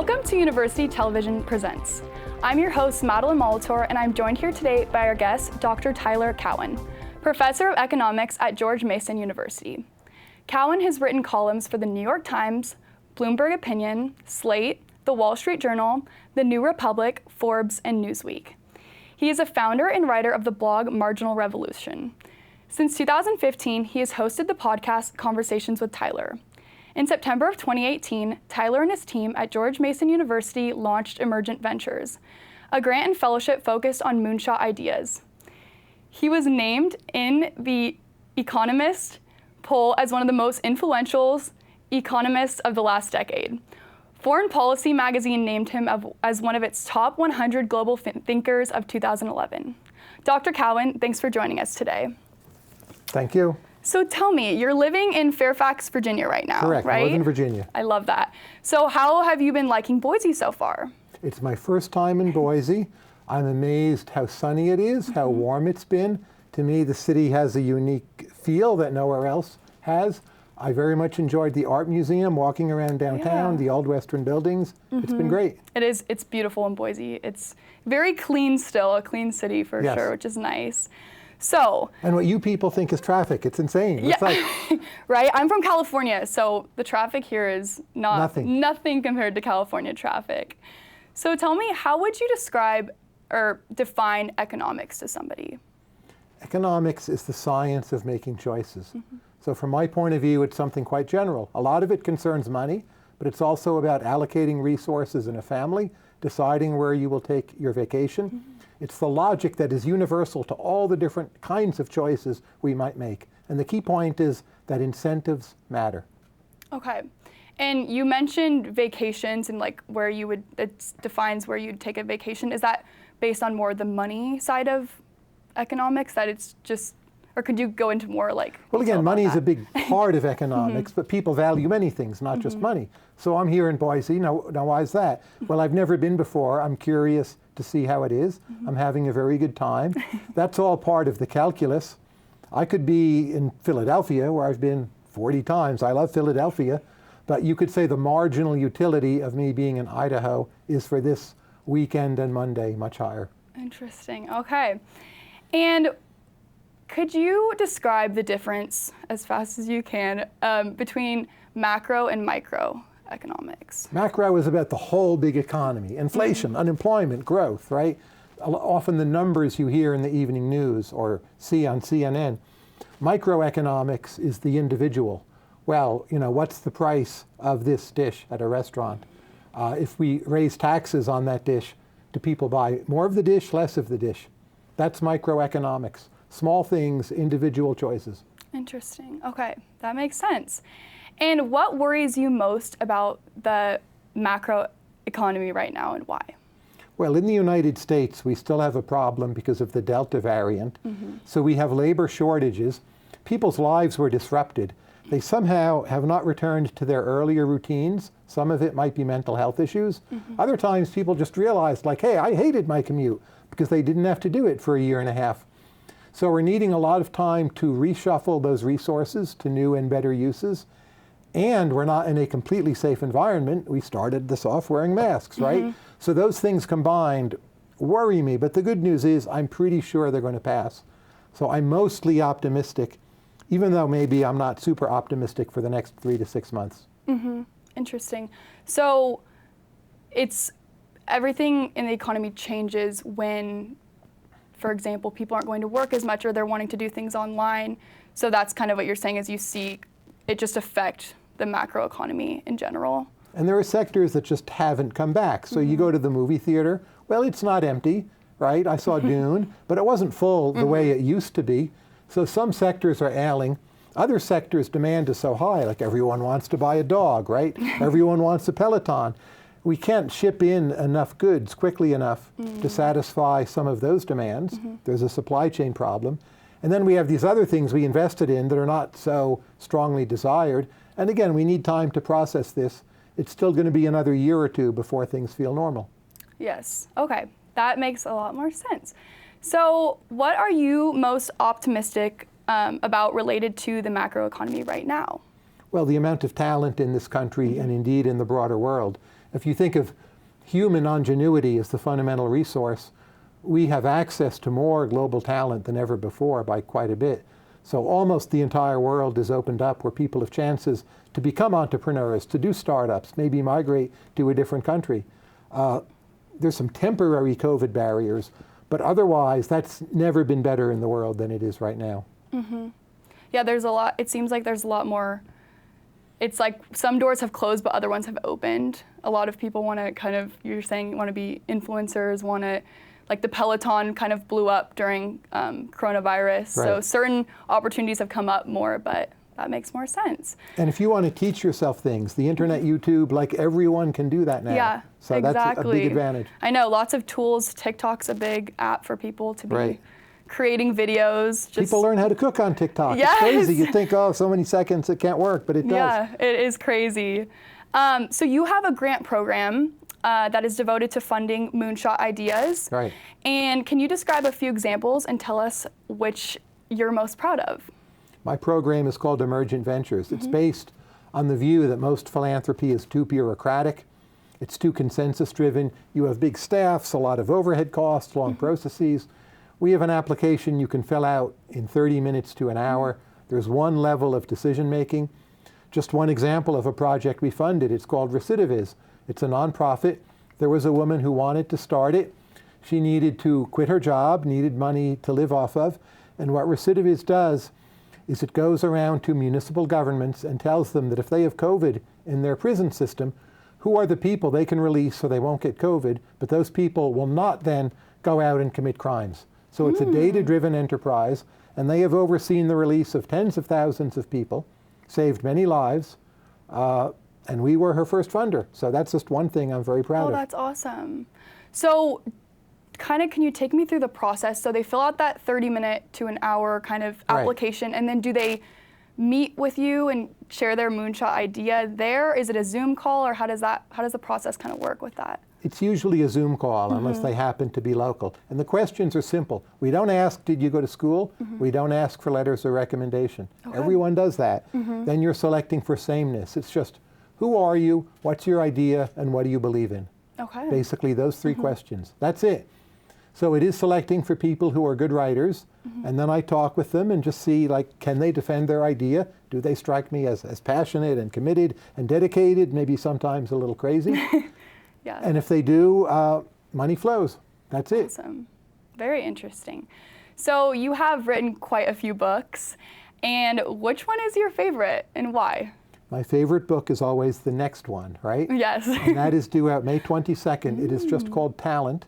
Welcome to University Television Presents. I'm your host, Madeleine Molitor, and I'm joined here today by our guest, Dr. Tyler Cowen, professor of economics at George Mason University. Cowen has written columns for the New York Times, Bloomberg Opinion, Slate, The Wall Street Journal, The New Republic, Forbes, and Newsweek. He is a founder and writer of the blog Marginal Revolution. Since 2015, he has hosted the podcast Conversations with Tyler. In September of 2018, Tyler and his team at George Mason University launched Emergent Ventures, a grant and fellowship focused on moonshot ideas. He was named in the Economist poll as one of the most influential economists of the last decade. Foreign Policy magazine named him as one of its top 100 global thinkers of 2011. Dr. Cowen, thanks for joining us today. Thank you. So tell me, you're living in Fairfax, Virginia right now, Correct, right? I live in Virginia. I love that. So how have you been liking Boise so far? It's my first time in Boise. I'm amazed how sunny it is, how warm it's been. To me, the city has a unique feel that nowhere else has. I very much enjoyed the art museum, walking around downtown, the old Western buildings. It's been great. It is, it's beautiful in Boise. It's very clean still, a clean city for sure, which is nice. So. And what you people think is traffic, it's insane. Yeah, it's like, right? I'm from California, so the traffic here is nothing compared to California traffic. So tell me, how would you describe or define economics to somebody? Economics is the science of making choices. So from my point of view, it's something quite general. A lot of it concerns money, but it's also about allocating resources in a family, deciding where you will take your vacation. It's the logic that is universal to all the different kinds of choices we might make. And the key point is that incentives matter. Okay. And you mentioned vacations and like where you would, it defines where you'd take a vacation. Is that based on more the money side of economics, that it's just, or could you go into more like? Well, again, money is a big part of economics, but people value many things, not just money. So I'm here in Boise. Now why is that? Well, I've never been before. I'm curious to see how it is. I'm having a very good time. That's all part of the calculus. I could be in Philadelphia, where I've been 40 times. I love Philadelphia. But you could say the marginal utility of me being in Idaho is for this weekend and Monday much higher. Interesting. Okay. And could you describe the difference, as fast as you can, between macro and micro economics? Macro is about the whole big economy, inflation, unemployment, growth, right? Often the numbers you hear in the evening news or see on CNN. Microeconomics is the individual. Well, you know, what's the price of this dish at a restaurant? If we raise taxes on that dish, do people buy more of the dish, less of the dish? That's microeconomics. Small things, individual choices. Interesting. Okay, that makes sense. And what worries you most about the macro economy right now and why? Well, in the United States, we still have a problem because of the Delta variant. So we have labor shortages. People's lives were disrupted. They somehow have not returned to their earlier routines. Some of it might be mental health issues. Other times people just realized, like, hey, I hated my commute because they didn't have to do it for a year and a half. So we're needing a lot of time to reshuffle those resources to new and better uses. And we're not in a completely safe environment. We started this off wearing masks, right? So those things combined worry me. But the good news is I'm pretty sure they're going to pass. So I'm mostly optimistic, even though maybe I'm not super optimistic for the next 3 to 6 months. Interesting. So it's everything in the economy changes when, for example, people aren't going to work as much or they're wanting to do things online. So that's kind of what you're saying is you see it just affect the macro economy in general. And there are sectors that just haven't come back. So you go to the movie theater, well, it's not empty, right? I saw Dune, but it wasn't full the way it used to be. So some sectors are ailing. Other sectors demand is so high, like everyone wants to buy a dog, right? Everyone wants a Peloton. We can't ship in enough goods quickly enough to satisfy some of those demands. There's a supply chain problem. And then we have these other things we invested in that are not so strongly desired. And again, we need time to process this. It's still going to be another year or two before things feel normal. Yes. Okay. That makes a lot more sense. So what are you most optimistic about related to the macroeconomy right now? Well, the amount of talent in this country and indeed in the broader world. If you think of human ingenuity as the fundamental resource, we have access to more global talent than ever before by quite a bit. So almost the entire world is opened up where people have chances to become entrepreneurs, to do startups, maybe migrate to a different country. There's some temporary COVID barriers, but otherwise that's never been better in the world than it is right now. Mm-hmm. Yeah, there's a lot, it seems like there's a lot more. It's like some doors have closed, but other ones have opened. A lot of people want to kind of, you're saying, want to be influencers, want to, like the Peloton kind of blew up during coronavirus. Right. So certain opportunities have come up more, but that makes more sense. And if you want to teach yourself things, the internet, YouTube, like everyone can do that now. Yeah, so exactly. That's a big advantage. I know, lots of tools. TikTok's a big app for people to be creating videos. People learn how to cook on TikTok. Yes. It's crazy. You think, oh, so many seconds, it can't work, but it does. Yeah, it is crazy. So you have a grant program that is devoted to funding moonshot ideas. Right. And can you describe a few examples and tell us which you're most proud of? My program is called Emergent Ventures. It's based on the view that most philanthropy is too bureaucratic. It's too consensus-driven. You have big staffs, a lot of overhead costs, long processes. We have an application you can fill out in 30 minutes to an hour. There's one level of decision-making. Just one example of a project we funded, it's called Recidiviz. It's a nonprofit. There was a woman who wanted to start it. She needed to quit her job, needed money to live off of. And what Recidiviz does is it goes around to municipal governments and tells them that if they have COVID in their prison system, who are the people they can release so they won't get COVID, but those people will not then go out and commit crimes. So it's a data-driven enterprise, and they have overseen the release of tens of thousands of people, saved many lives, and we were her first funder. So that's just one thing I'm very proud of. Oh, that's awesome. So kind of, can you take me through the process? So they fill out that 30-minute to an hour kind of application, and then do they meet with you and share their moonshot idea there? Is it a Zoom call, or how does the process kind of work with that? It's usually a Zoom call unless they happen to be local. And the questions are simple. We don't ask, did you go to school? We don't ask for letters of recommendation. Everyone does that. Then you're selecting for sameness. It's just, who are you? What's your idea? And what do you believe in? Basically those three questions. That's it. So it is selecting for people who are good writers. And then I talk with them and just see, like, can they defend their idea? Do they strike me as passionate and committed and dedicated, maybe sometimes a little crazy? Yeah. And if they do, money flows. That's it. Awesome. Very interesting. So you have written quite a few books, and which one is your favorite and why? My favorite book is always the next one, right? Yes. And that is due out May 22nd. It is just called Talent.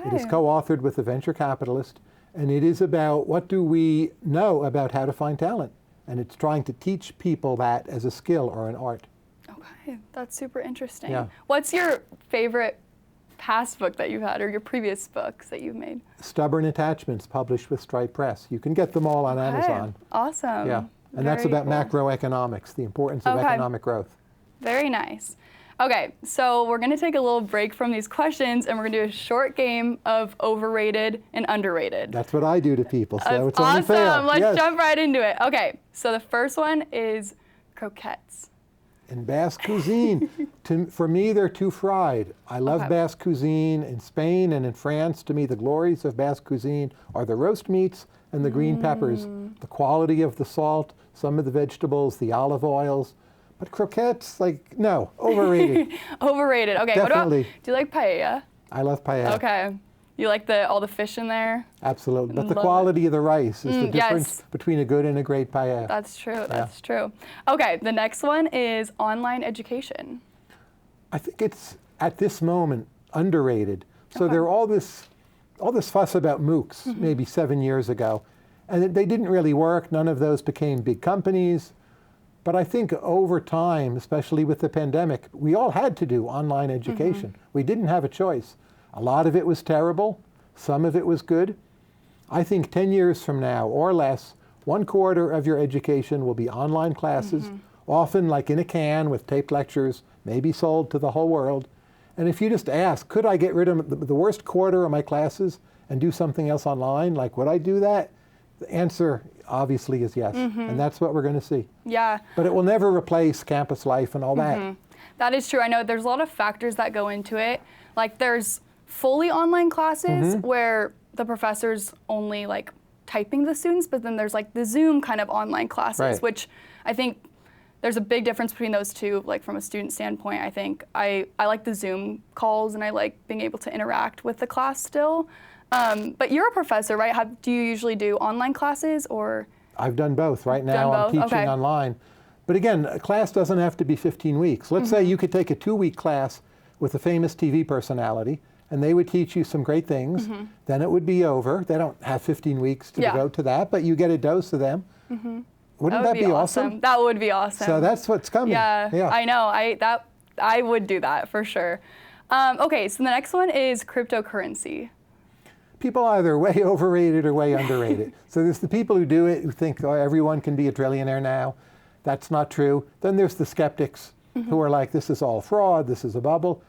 It is co-authored with a venture capitalist, and it is about what do we know about how to find talent. And it's trying to teach people that as a skill or an art. Okay, that's super interesting. Yeah. What's your favorite past book that you've had, or your previous books that you've made? Stubborn Attachments, published with Stripe Press. You can get them all on Amazon. Awesome. Yeah, and that's about macroeconomics, the importance of economic growth. Very nice. Okay, so we're going to take a little break from these questions, and we're going to do a short game of overrated and underrated. That's what I do to people, so it's awesome. only fair. Awesome. Let's jump right into it. Okay, so the first one is croquettes. In Basque cuisine, for me, they're too fried. I love Basque cuisine. In Spain and in France, to me, the glories of Basque cuisine are the roast meats and the green peppers, the quality of the salt, some of the vegetables, the olive oils. But croquettes, like, no, overrated. Overrated. Okay, Definitely. What about, do you like paella? I love paella. Okay. You like all the fish in there? Absolutely. But the quality of the rice is the difference between a good and a great paella. That's true. That's true. Okay, the next one is online education. I think it's, at this moment, underrated. So there all this fuss about MOOCs maybe 7 years ago, and they didn't really work. None of those became big companies. But I think over time, especially with the pandemic, we all had to do online education. We didn't have a choice. A lot of it was terrible. Some of it was good. I think 10 years from now or less, 1/4 of your education will be online classes, often like in a can with taped lectures, maybe sold to the whole world. And if you just ask, could I get rid of the worst quarter of my classes and do something else online? Like, would I do that? The answer obviously is yes. And that's what we're going to see. Yeah. But it will never replace campus life and all that. That is true. I know there's a lot of factors that go into it. Like there's fully online classes where the professor's only like typing the students, but then there's like the Zoom kind of online classes, which I think there's a big difference between those two. Like from a student standpoint, I think I like the Zoom calls and I like being able to interact with the class still. But you're a professor, right? Do you usually do online classes or? I've done both. Right now I'm teaching online. But again, a class doesn't have to be 15 weeks. Let's say you could take a 2-week class with a famous TV personality and they would teach you some great things. Then it would be over. They don't have 15 weeks to devote to that, but you get a dose of them. Wouldn't that be awesome? That would be awesome. So that's what's coming. Yeah. I know. I would do that for sure. Okay, so the next one is cryptocurrency. People are either way overrated or way underrated. So there's the people who do it, who think, oh, everyone can be a trillionaire now. That's not true. Then there's the skeptics who are like, this is all fraud, this is a bubble.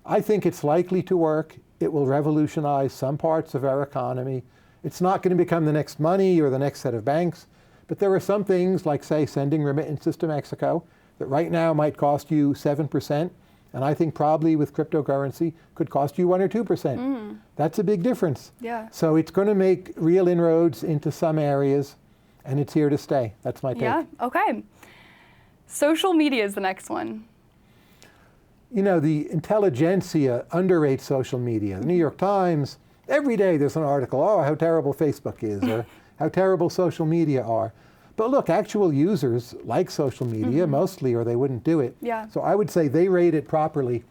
I think it's likely to work. It will revolutionize some parts of our economy. It's not going to become the next money or the next set of banks. But there are some things, like, say, sending remittances to Mexico, that right now might cost you 7%, and I think probably with cryptocurrency could cost you 1 or 2%. That's a big difference. Yeah. So it's going to make real inroads into some areas, and it's here to stay. That's my take. Yeah, okay. Social media is the next one. You know, the intelligentsia underrates social media. The New York Times, every day there's an article, oh, how terrible Facebook is, or how terrible social media are. But look, actual users like social media mostly, or they wouldn't do it. Yeah. So I would say they rate it properly,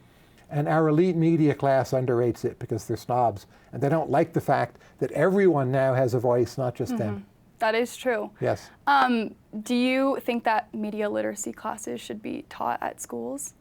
and our elite media class underrates it because they're snobs, and they don't like the fact that everyone now has a voice, not just them. That is true. Yes. Do you think that media literacy classes should be taught at schools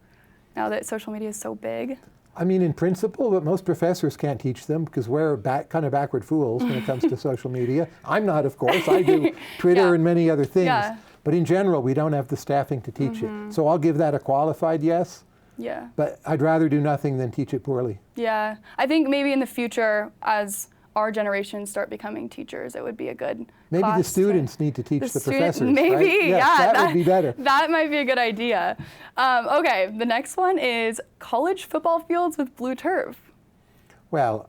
now that social media is so big? I mean, in principle, but most professors can't teach them because we're kind of backward fools when it comes to social media. I'm not, of course. I do Twitter and many other things. But in general, we don't have the staffing to teach it. So I'll give that a qualified yes. Yeah. But I'd rather do nothing than teach it poorly. Yeah. I think maybe in the future, as our generation start becoming teachers, it would be a good Maybe class the students need to teach the professors. Maybe, right? Yes, that would be better. That might be a good idea. Okay, the next one is college football fields with blue turf. Well,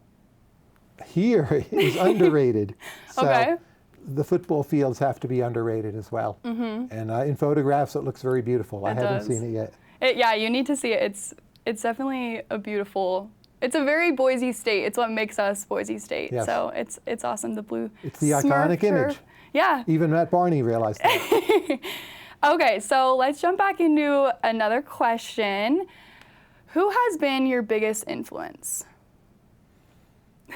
here is underrated. So the football fields have to be underrated as well. And in photographs, it looks very beautiful. I haven't seen it yet. Yeah, you need to see it. It's definitely a beautiful. It's a very Boise State. It's what makes us Boise State. Yes. So it's awesome. The blue. It's the iconic image. Yeah. Even Matt Barney realized that. Okay, so let's jump back into another question. Who has been your biggest influence?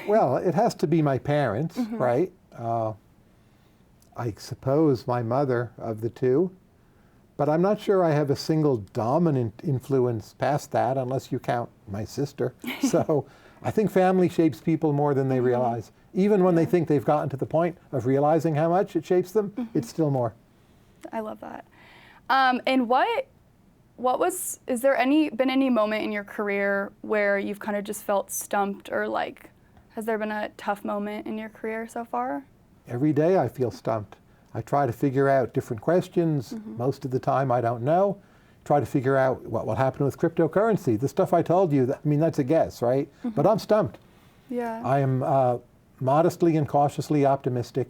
Well, it has to be my parents, right? I suppose my mother of the two. But I'm not sure I have a single dominant influence past that, unless you count my sister. So I think family shapes people more than they realize. Even when they think they've gotten to the point of realizing how much it shapes them, it's still more. I love that. And is there been any moment in your career where you've kind of just felt stumped, or like, has there been a tough moment in your career so far? Every day I feel stumped. I try to figure out different questions. Most of the time I don't know. Try to figure out what will happen with cryptocurrency. The stuff I told you, I mean, that's a guess, right? But I'm stumped. Yeah. I am modestly and cautiously optimistic.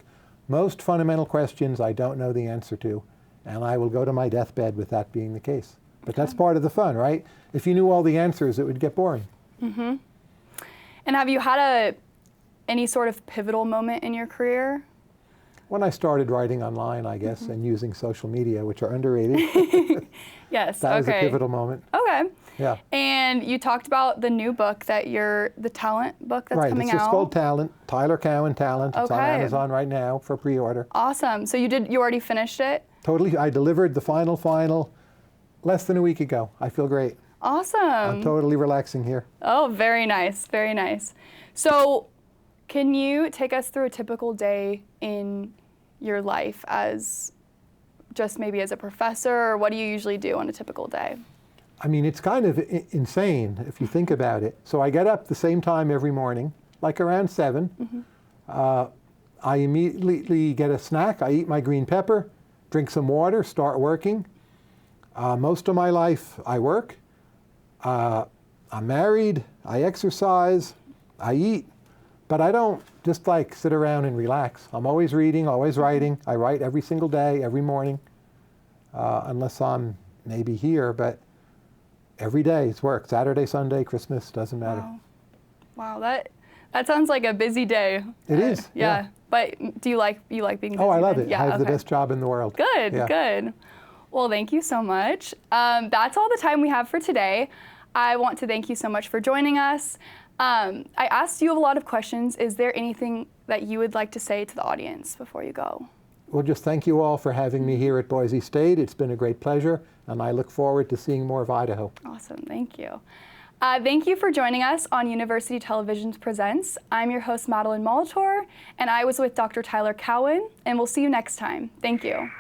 Most fundamental questions I don't know the answer to, and I will go to my deathbed with that being the case. But that's part of the fun, right? If you knew all the answers, it would get boring. And have you had any sort of pivotal moment in your career? When I started writing online, I guess, and using social media, which are underrated. Yes, that was a pivotal moment. Okay. Yeah. And you talked about the new book the talent book that's coming out. Right, it's just called Talent, Tyler Cowen Talent. It's on Amazon right now for pre-order. Awesome. So you already finished it? Totally. I delivered the final less than a week ago. I feel great. Awesome. I'm totally relaxing here. Oh, very nice, very nice. So can you take us through a typical day in your life as just maybe as a professor, or what do you usually do on a typical day? I mean, it's kind of insane if you think about it. So I get up the same time every morning, like around 7. I immediately get a snack. I eat my green pepper, drink some water, start working. Most of my life I work. I'm married, I exercise, I eat, but I don't just like sit around and relax. I'm always reading, always writing. I write every single day, every morning, unless I'm maybe here, but every day it's work. Saturday, Sunday, Christmas, doesn't matter. Wow, that sounds like a busy day. It is. Yeah. But do you like being busy? Oh, I love it. Yeah, I have the best job in the world. Good, Yeah. good. Well, thank you so much. That's all the time we have for today. I want to thank you so much for joining us. I asked you a lot of questions. Is there anything that you would like to say to the audience before you go? Well, just thank you all for having me here at Boise State. It's been a great pleasure, and I look forward to seeing more of Idaho. Awesome, thank you. Thank you for joining us on University Television Presents. I'm your host, Madeleine Molitor, and I was with Dr. Tyler Cowen, and we'll see you next time. Thank you.